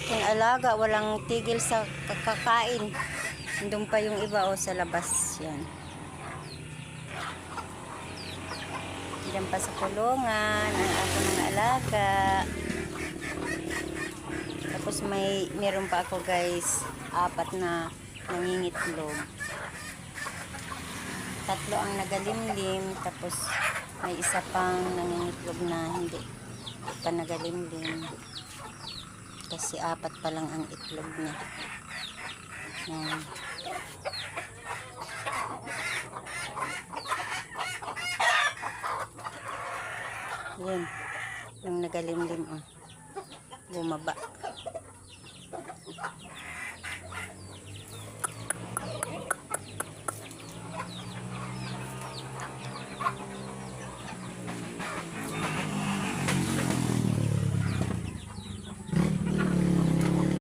aking alaga, walang tigil sa kakakain. Doon pa yung iba o sa labas. Yan. Diyan pa sa kulungan ang aking mga alaga. Tapos meron pa ako guys, 4 na nangingitlog. 3 ang nagalimlim, tapos may isa pang nangingitlog na hindi pa nagalimlim. Kasi 4 pa lang ang itlog niya. Yan. Yan. Yung nagalimlim, bumaba.